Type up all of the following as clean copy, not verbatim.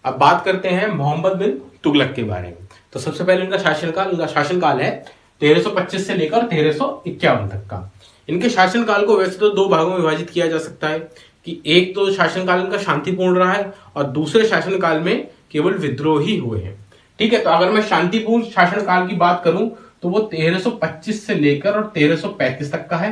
अब बात करते हैं मोहम्मद बिन तुगलक के बारे में। तो सबसे पहले इनका शासनकाल है 1325 से लेकर 1351 तक का। इनके शासनकाल को वैसे तो दो भागों में विभाजित किया जा सकता है कि एक तो शासनकाल इनका शांतिपूर्ण रहा है और दूसरे शासनकाल में केवल विद्रोह ही हुए हैं। ठीक है, तो अगर मैं शांतिपूर्ण शासनकाल की बात करूं तो वो 1325 से लेकर और 1335 तक का है,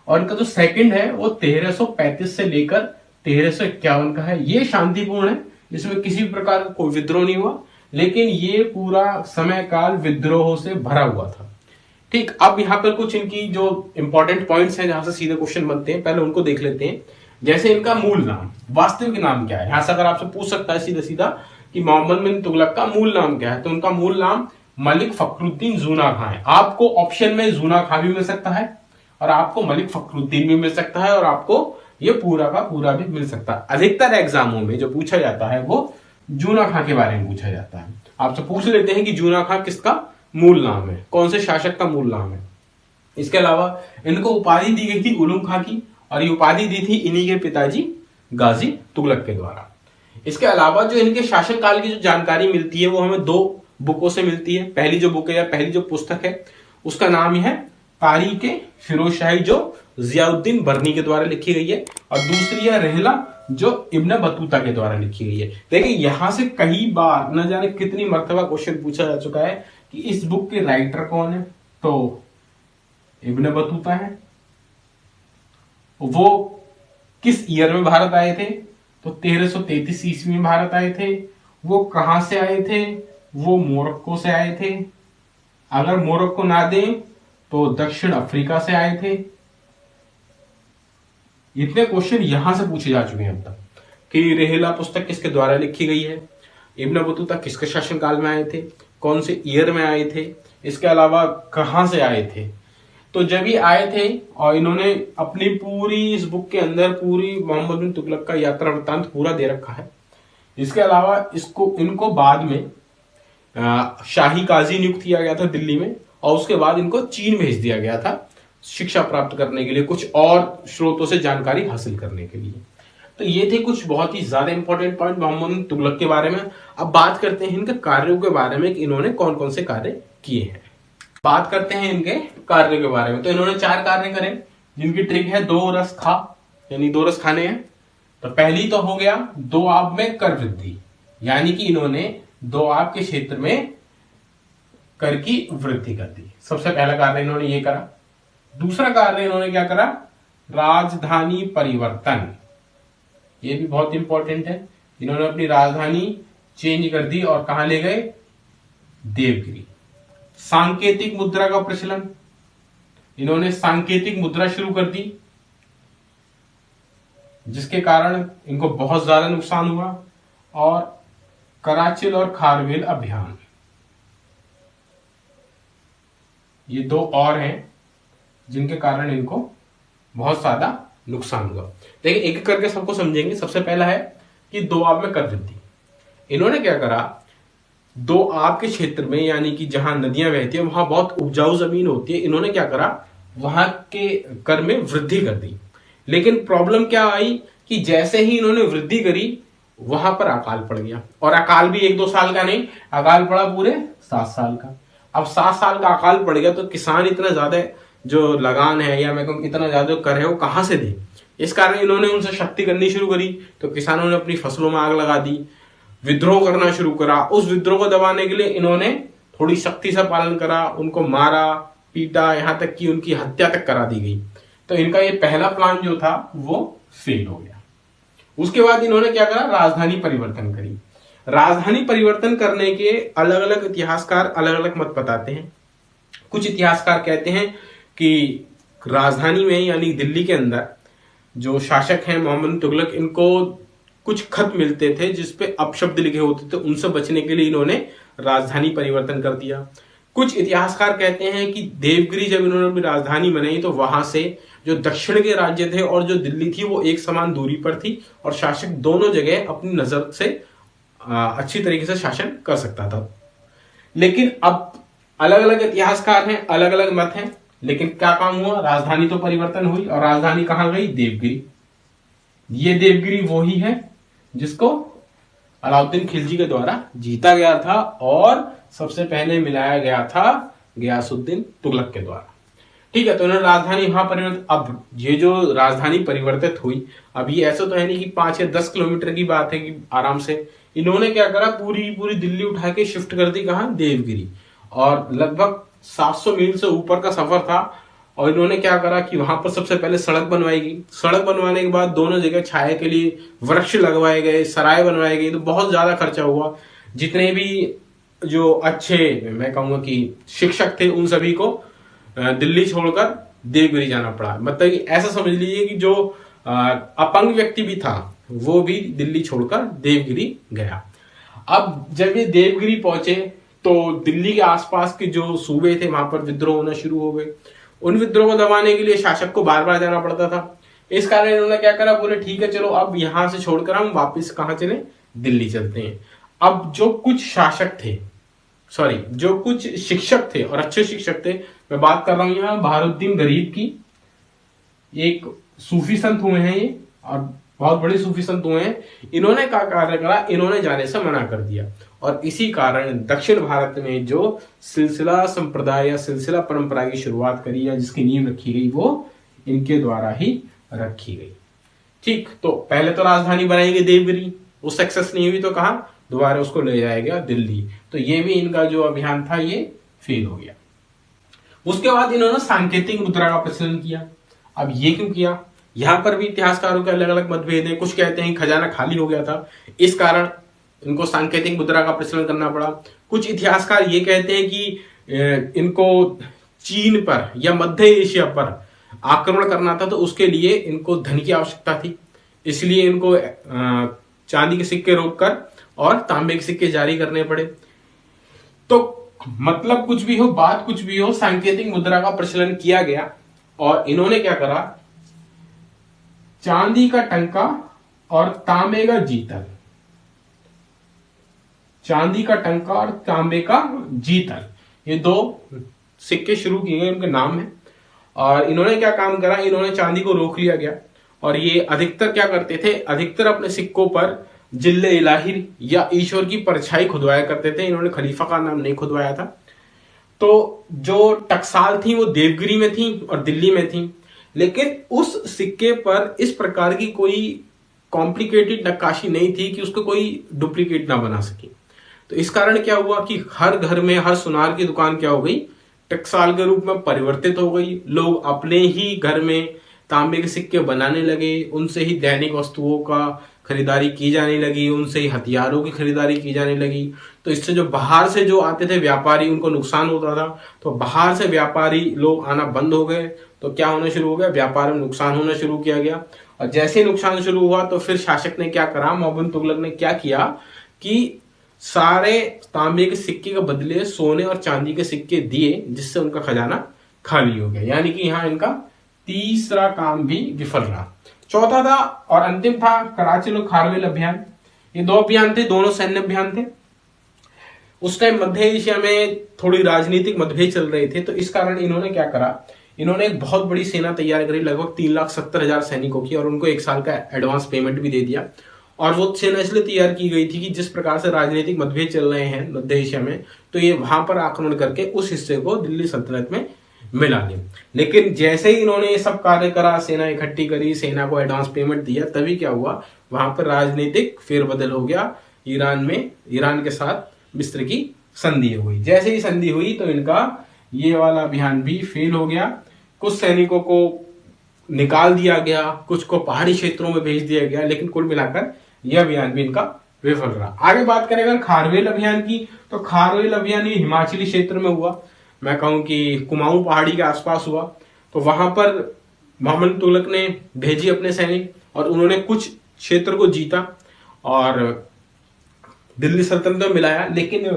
और इनका जो सेकंड है वो 1335 से लेकर 1351 का है। ये शांतिपूर्ण है, इसमें किसी प्रकार का कोई विद्रोह नहीं हुआ, लेकिन ये पूरा समय काल विद्रोहों से भरा हुआ था। ठीक, अब यहाँ पर कुछ इनकी जो इंपॉर्टेंट पॉइंट्स हैं जहां से सीधे क्वेश्चन बनते हैं, पहले उनको देख लेते हैं। जैसे इनका मूल नाम, वास्तविक नाम क्या है। यहां से अगर आपसे पूछ सकता है सीधा सीधा कि मोहम्मद बिन तुगलक का मूल नाम क्या है, तो उनका मूल नाम मलिक फखरुद्दीन जूना खां है। आपको ऑप्शन में जूना खां भी मिल सकता है और आपको मलिक फखरुद्दीन भी मिल सकता है और आपको ये पूरा का पूरा भी मिल सकता है। अधिकतर एग्जामों में जो पूछा जाता है वो जूना खां के बारे में पूछा जाता है। आपसे पूछ लेते हैं कि जूना खां किसका मूल नाम है, कौन से शासक का मूल नाम है। इसके अलावा इनको उपाधि दी गई थी उलूम खां की, और ये उपाधि दी थी इन्हीं के पिताजी गाजी तुगलक के द्वारा। इसके अलावा जो इनके शासनकाल की जो जानकारी मिलती है वो हमें दो बुकों से मिलती है। पहली जो बुक है या पहली जो पुस्तक है उसका नाम है तारीख फिरोज शाही, जो जियाउद्दीन बर्नी के द्वारा लिखी गई है, और दूसरी है रहला जो इब्न बतूता के द्वारा लिखी गई है। देखिए यहां से कई बार न जाने कितनी मर्तबा क्वेश्चन पूछा जा चुका है कि इस बुक के राइटर कौन है, तो इब्न बतूता है। वो किस ईयर में भारत आए थे, तो 1333 ईस्वी में भारत आए थे। वो कहां से आए थे, वो मोरक्को से आए थे। अगर मोरक्को ना दें तो दक्षिण अफ्रीका से आए थे। इतने क्वेश्चन यहां से पूछे जा चुके हैं अब तक कि रेहला पुस्तक किसके द्वारा लिखी गई है, इब्न बतूता किसके शासनकाल में आए थे, कौन से ईयर में आए थे, इसके अलावा कहां से आए थे। तो जब ये आए थे और इन्होंने अपनी पूरी इस बुक के अंदर पूरी मोहम्मद बिन तुगलक का यात्रा वृत्तांत पूरा दे रखा है। इसके अलावा इनको बाद में शाही काजी नियुक्त किया गया था दिल्ली में, और उसके बाद इनको चीन भेज दिया गया था शिक्षा प्राप्त करने के लिए, कुछ और स्रोतों से जानकारी हासिल करने के लिए। तो ये थे कुछ बहुत ही ज्यादा इंपॉर्टेंट पॉइंट मोहम्मद बिन तुगलक के बारे में। अब बात करते हैं इनके कार्यों के बारे में कि इन्होंने कौन कौन से कार्य किए हैं। बात करते हैं इनके कार्य के बारे में। तो इन्होंने 4 कार्य करे जिनकी ट्रिक है 2 रस खा, यानी 2 रस खाने हैं। तो पहली तो हो गया दोआब में कर वृद्धि, यानी कि इन्होंने दोआब के क्षेत्र में कर की वृद्धि कर दी। सबसे पहला कार्य इन्होंने ये करा। दूसरा कार्य इन्होंने क्या करा, राजधानी परिवर्तन। ये भी बहुत इंपॉर्टेंट है। इन्होंने अपनी राजधानी चेंज कर दी और कहां ले गए, देवगिरी। सांकेतिक मुद्रा का प्रचलन, इन्होंने सांकेतिक मुद्रा शुरू कर दी जिसके कारण इनको बहुत ज्यादा नुकसान हुआ। और कराचिल और खारवेल अभियान, ये 2 और हैं जिनके कारण इनको बहुत ज्यादा नुकसान हुआ। देखिए एक एक करके सबको समझेंगे। सबसे पहला है कि दोआब में कर वृद्धि। इन्होंने क्या करा, दोआब के क्षेत्र में यानी कि जहां नदियां बहती है वहां बहुत उपजाऊ जमीन होती है। इन्होंने क्या करा, वहां के कर में वृद्धि कर दी। लेकिन प्रॉब्लम क्या आई कि जैसे ही इन्होंने वृद्धि करी वहां पर अकाल पड़ गया, और अकाल भी 1-2 साल का नहीं, अकाल पड़ा पूरे 7 साल का। अब 7 साल का अकाल पड़ गया तो किसान इतना ज्यादा जो लगान है या मैं कहूँ इतना ज्यादा कर है वो कहां से दे। इस कारण इन्होंने उनसे शक्ति करनी शुरू करी। तो किसानों ने अपनी फसलों में आग लगा दी, विद्रोह करना शुरू करा। उस विद्रोह को दबाने के लिए इन्होंने थोड़ी सख्ती से पालन करा, उनको मारा पीटा, यहां तक कि उनकी हत्या तक करा दी गई। तो इनका ये पहला प्लान जो था वो फेल हो गया। उसके बाद इन्होंने क्या करा, राजधानी परिवर्तन करी। राजधानी परिवर्तन करने के अलग अलग इतिहासकार अलग अलग मत बताते हैं। कुछ इतिहासकार कहते हैं कि राजधानी में यानी दिल्ली के अंदर जो शासक हैं मोहम्मद बिन तुगलक, इनको कुछ खत मिलते थे जिसपे अपशब्द लिखे होते थे, उनसे बचने के लिए इन्होंने राजधानी परिवर्तन कर दिया। कुछ इतिहासकार कहते हैं कि देवगिरी जब इन्होंने अपनी राजधानी बनाई तो वहां से जो दक्षिण के राज्य थे और जो दिल्ली थी वो एक समान दूरी पर थी, और शासक दोनों जगह अपनी नजर से अच्छी तरीके से शासन कर सकता था। लेकिन अब अलग अलग इतिहासकार हैं, अलग अलग मत हैं, लेकिन क्या काम हुआ, राजधानी तो परिवर्तन हुई, और राजधानी कहां गई, देवगिरी। ये देवगिरी वो ही है जिसको अलाउद्दीन खिलजी के द्वारा जीता गया था और सबसे पहले मिलाया गया था गयासुद्दीन तुगलक के द्वारा। ठीक है, तो इन्होंने राजधानी वहां परिवर्तित, अब ये जो राजधानी परिवर्तित हुई, अब ये ऐसा तो है नहीं कि 5 या 10 किलोमीटर की बात है कि आराम से इन्होंने क्या करा, पूरी पूरी दिल्ली उठा के शिफ्ट कर दी कहां, देवगिरी, और लगभग 700 मील से ऊपर का सफर था। और इन्होंने क्या करा कि वहां पर सबसे पहले सड़क बनवाई गई, सड़क बनवाने के बाद दोनों जगह छाया के लिए वृक्ष लगवाए गए, सराय बनवाई गई, तो बहुत ज्यादा खर्चा हुआ। जितने भी जो अच्छे, मैं कहूंगा कि शिक्षक थे, उन सभी को दिल्ली छोड़कर देवगिरी जाना पड़ा। मतलब कि ऐसा समझ लीजिए कि जो अपंग व्यक्ति भी था वो भी दिल्ली छोड़कर देवगिरी गया। अब जब ये देवगिरी पहुंचे तो दिल्ली के आसपास के जो सूबे थे वहां पर विद्रोह होना शुरू हो गए। उन विद्रोह को दबाने के लिए शासक को बार बार जाना पड़ता था। इस कारण इन्होंने क्या करा, बोले ठीक है चलो अब यहां से छोड़कर हम वापस कहां चले, दिल्ली चलते हैं। अब जो कुछ शासक थे, सॉरी जो कुछ शिक्षक थे और अच्छे शिक्षक थे, मैं बात कर रहा हूं यहां बहारुद्दीन गरीब की, एक सूफी संत हुए हैं ये, और बहुत बड़े सूफी संत हुए हैं। इन्होंने क्या कार्य करा, इन्होंने जाने से मना कर दिया, और इसी कारण दक्षिण भारत में जो सिलसिला संप्रदाय या सिलसिला परंपरा की शुरुआत करी या जिसकी नींव रखी गई वो इनके द्वारा ही रखी गई। ठीक, तो पहले तो राजधानी बनाई गई देवगिरी, वो सक्सेस नहीं हुई तो कहा दोबारा उसको ले जाया गया दिल्ली। तो ये भी इनका जो अभियान था ये फेल हो गया। उसके बाद इन्होंने सांकेतिक मुद्रा का प्रचलन किया। अब ये क्यों किया, यहां पर भी इतिहासकारों के अलग अलग मतभेद हैं। कुछ कहते हैं खजाना खाली हो गया था, इस कारण इनको सांकेतिक मुद्रा का प्रचलन करना पड़ा। कुछ इतिहासकार ये कहते हैं कि इनको चीन पर या मध्य एशिया पर आक्रमण करना था, तो उसके लिए इनको धन की आवश्यकता थी, इसलिए इनको चांदी के सिक्के रोककर और तांबे के सिक्के जारी करने पड़े। तो मतलब कुछ भी हो, बात कुछ भी हो, सांकेतिक मुद्रा का प्रचलन किया गया। और इन्होंने क्या करा, चांदी का टंका और तांबे का जीतल, चांदी का टंका और तांबे का जीतल, ये दो सिक्के शुरू किए गए, उनके नाम है। और इन्होंने क्या काम करा, इन्होंने चांदी को रोक लिया गया, और ये अधिकतर क्या करते थे, अधिकतर अपने सिक्कों पर जिल्ले इलाही या ईश्वर की परछाई खुदवाया करते थे। इन्होंने खलीफा का नाम नहीं खुदवाया था। तो जो टकसाल थी वो देवगिरी में थी और दिल्ली में थी, लेकिन उस सिक्के पर इस प्रकार की कोई कॉम्प्लिकेटेड नक्काशी नहीं थी कि उसको कोई डुप्लीकेट ना बना सके। तो इस कारण क्या हुआ कि हर घर में, हर सुनार की दुकान क्या हो गई, टकसाल के रूप में परिवर्तित हो गई। लोग अपने ही घर में तांबे के सिक्के बनाने लगे, उनसे ही दैनिक वस्तुओं का खरीदारी की जाने लगी, उनसे ही हथियारों की खरीदारी की जाने लगी। तो इससे जो बाहर से जो आते थे व्यापारी, उनको नुकसान होता था, तो बाहर से व्यापारी लोग आना बंद हो गए। तो क्या होना शुरू हो गया, व्यापार में नुकसान होना शुरू किया गया। और जैसे ही नुकसान शुरू हुआ तो फिर शासक ने क्या करा, मोहम्मद तुगलक ने क्या किया कि सारे तांबे के सिक्के के बदले सोने और चांदी के सिक्के दिए, जिससे उनका खजाना खाली हो गया। यानी कि यहाँ इनका तीसरा काम भी विफल रहा। चौथा था और अंतिम था कराची और खारवेल अभियान। ये दो अभियान थे, दोनों सैन्य अभियान थे। उस टाइम मध्य एशिया में थोड़ी राजनीतिक मतभेद चल रहे थे, तो इस कारण इन्होंने क्या करा, इन्होंने एक बहुत बड़ी सेना तैयार करी, लगभग 3,70,000 सैनिकों की, और उनको 1 साल का एडवांस पेमेंट भी दे दिया। और वो सेना इसलिए तैयार की गई थी कि जिस प्रकार से राजनीतिक मतभेद चल रहे हैं मध्य एशिया में, तो ये वहां पर आक्रमण करके उस हिस्से को दिल्ली सल्तनत में मिला ले। लेकिन जैसे ही इन्होंने ये सब कार्य करा, सेना इकट्ठी करी, सेना को एडवांस पेमेंट दिया, तभी क्या हुआ, वहां पर राजनीतिक फेरबदल हो गया। ईरान में, ईरान के साथ मिस्र की संधि हुई। जैसे ही संधि हुई तो इनका ये वाला अभियान भी फेल हो गया। कुछ सैनिकों को निकाल दिया गया, कुछ को पहाड़ी क्षेत्रों में भेज दिया गया, लेकिन कुल मिलाकर यह अभियान भी इनका विफल रहा। आगे बात करें अगर खारवेल अभियान की, तो खारवेल अभियान ये हिमाचली क्षेत्र में हुआ। मैं कहूं कि कुमाऊं पहाड़ी के आसपास हुआ। तो वहां पर मोहम्मद तुगलक ने भेजी अपने सैनिक, और उन्होंने कुछ क्षेत्र को जीता और दिल्ली सल्तनत में मिलाया। लेकिन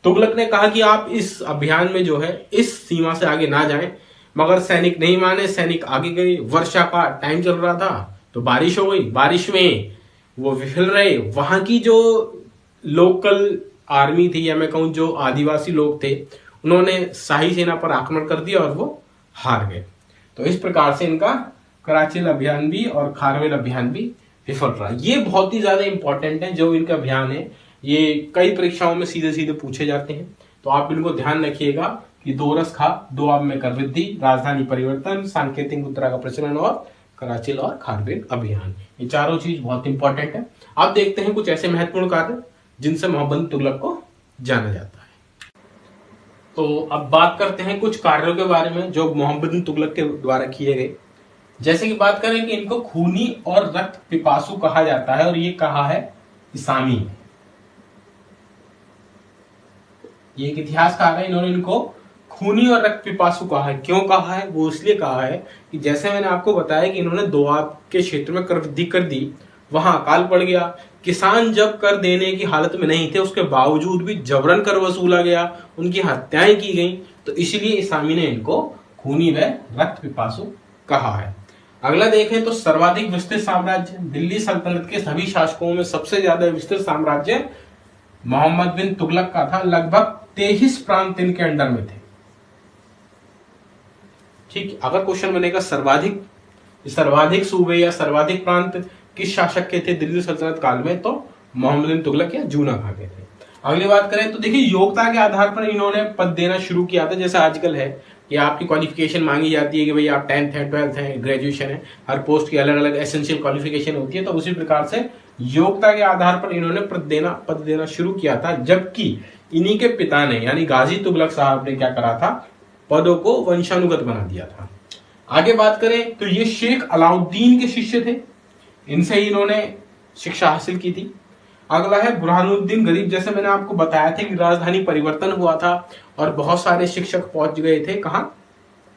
तुगलक ने कहा कि आप इस अभियान में जो है इस सीमा से आगे ना जाएं, मगर सैनिक नहीं माने, सैनिक आगे गए। वर्षा का टाइम चल रहा था तो बारिश हो गई, बारिश में वो विफल रहे। वहां की जो लोकल आर्मी थी, या मैं कहूं जो आदिवासी लोग थे, उन्होंने शाही सेना पर आक्रमण कर दिया और वो हार गए। तो इस प्रकार से इनका कराची अभियान भी और खारवेल अभियान भी विफल रहा। ये बहुत ही ज्यादा इंपॉर्टेंट है, जो इनका अभियान है ये कई परीक्षाओं में सीधे सीधे पूछे जाते हैं, तो आप इनको ध्यान रखिएगा कि 2 रस खा, 2 आब में कर वृद्धि, राजधानी परिवर्तन, सांकेतिक मुद्रा का प्रचलन और कराची और खारबिन अभियान, ये चारों चीज बहुत इंपॉर्टेंट है। अब देखते हैं कुछ ऐसे महत्वपूर्ण कार्य जिनसे मोहम्मद बिन तुगलक को जाना जाता है। तो अब बात करते हैं कुछ कार्यों के बारे में जो मोहम्मद बिन तुगलक के द्वारा किए गए। जैसे कि बात करें कि इनको खूनी और रक्त पिपासु कहा जाता है, और ये कहा है इसामी, ये एक इतिहासकार है, इन्होंने इनको खूनी और रक्त पिपासु कहा है। क्यों कहा है? वो इसलिए कहा है कि जैसे मैंने आपको बताया कि इन्होंने दोआब के क्षेत्र में कर वृद्धि कर दी, वहां अकाल पड़ गया, किसान जब कर देने की हालत में नहीं थे उसके बावजूद भी जबरन कर वसूला गया, उनकी हत्याएं की गई, तो इसलिए इसामी ने इनको खूनी व रक्त पिपासु कहा है। अगला देखें तो सर्वाधिक विस्तृत साम्राज्य, दिल्ली सल्तनत के सभी शासकों में सबसे ज्यादा विस्तृत साम्राज्य मोहम्मद बिन तुगलक का था। लगभग 23 प्रांत इनके अंडर में थे। ठीक, अगर क्वेश्चन बनेगा सर्वाधिक सूबे या सर्वाधिक प्रांत किस शासक के थे दिल्ली सल्तनत काल में, तो मोहम्मद बिन तुगलक या जूना खां के थे। अगली बात करें तो देखिए योग्यता के आधार पर इन्होंने पद देना शुरू किया था। जैसे आजकल है कि आपकी क्वालिफिकेशन मांगी जाती है कि भाई आप 10th है, 12th है, ग्रेजुएशन है, हर पोस्ट की अलग अलग एसेंशियल क्वालिफिकेशन होती है, तो उसी प्रकार से योग्यता के आधार पर इन्होंने पद देना शुरू किया था। जबकि इन्हीं के पिता ने यानी गाजी तुगलक साहब ने क्या करा था, पदों को वंशानुगत बना दिया था। आगे बात करें तो ये शेख अलाउद्दीन के शिष्य थे, इनसे ही इन्होंने शिक्षा हासिल की थी। अगला है बुरहानुद्दीन गरीब। जैसे मैंने आपको बताया था कि राजधानी परिवर्तन हुआ था और बहुत सारे शिक्षक पहुंच गए थे कहां,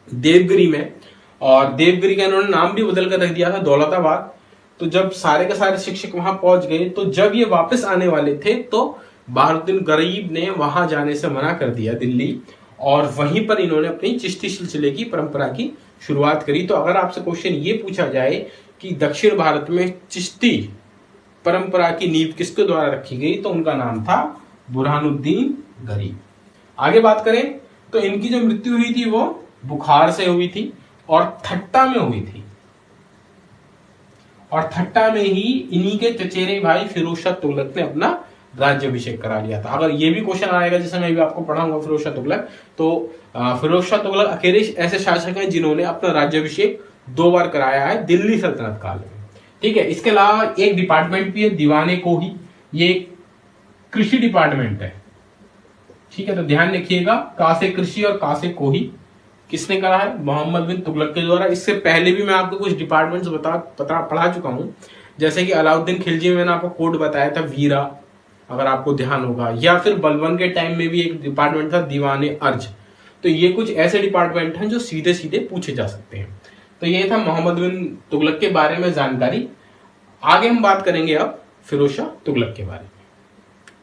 देवगिरी में, और देवगिरी का इन्होंने नाम भी बदल कर रख दिया था दौलताबाद। तो जब सारे के सारे शिक्षक वहां पहुंच गए, तो जब ये वापस आने वाले थे तो बुरहानुद्दीन गरीब ने वहां जाने से मना कर दिया दिल्ली, और वहीं पर इन्होंने अपनी चिश्ती सिलसिले की परंपरा की शुरुआत करी। तो अगर आपसे क्वेश्चन ये पूछा जाए कि दक्षिण भारत में चिश्ती परंपरा की नींव किसके द्वारा रखी गई, तो उनका नाम था बुरहानुद्दीन गरीब। आगे बात करें तो इनकी जो मृत्यु हुई थी वो बुखार से हुई थी और ठट्टा में हुई थी, और ठट्टा में ही इन्हीं के चचेरे भाई फिरोज शाह तुगलक ने अपना राज्याभिषेक करा लिया था। अगर ये भी क्वेश्चन आएगा जैसे मैं भी आपको पढ़ाऊंगा फिरोज शाह तुगलक, तो फिरोज शाह तुगलक अकेले ऐसे शासक हैं जिन्होंने अपना राज्याभिषेक 2 बार कराया है दिल्ली सल्तनत काल में। ठीक है, इसके अलावा एक डिपार्टमेंट भी है दीवाने कोही, ये कृषि डिपार्टमेंट है। ठीक है, तो ध्यान रखिएगा, कासे कृषि और कासे कोही किसने करा है, मोहम्मद बिन तुगलक के द्वारा। इससे पहले भी मैं आपको कुछ डिपार्टमेंट्स पढ़ा चुका हूं, जैसे कि अलाउद्दीन खिलजी में मैंने आपको कोड बताया था वीरा, अगर आपको ध्यान होगा, या फिर बलबन के टाइम में भी एक डिपार्टमेंट था दीवाने अर्ज। तो ये कुछ ऐसे डिपार्टमेंट हैं जो सीधे सीधे पूछे जा सकते हैं। तो ये था मोहम्मद बिन तुगलक के बारे में जानकारी। आगे हम बात करेंगे अब फिरोज शाह तुगलक के बारे में।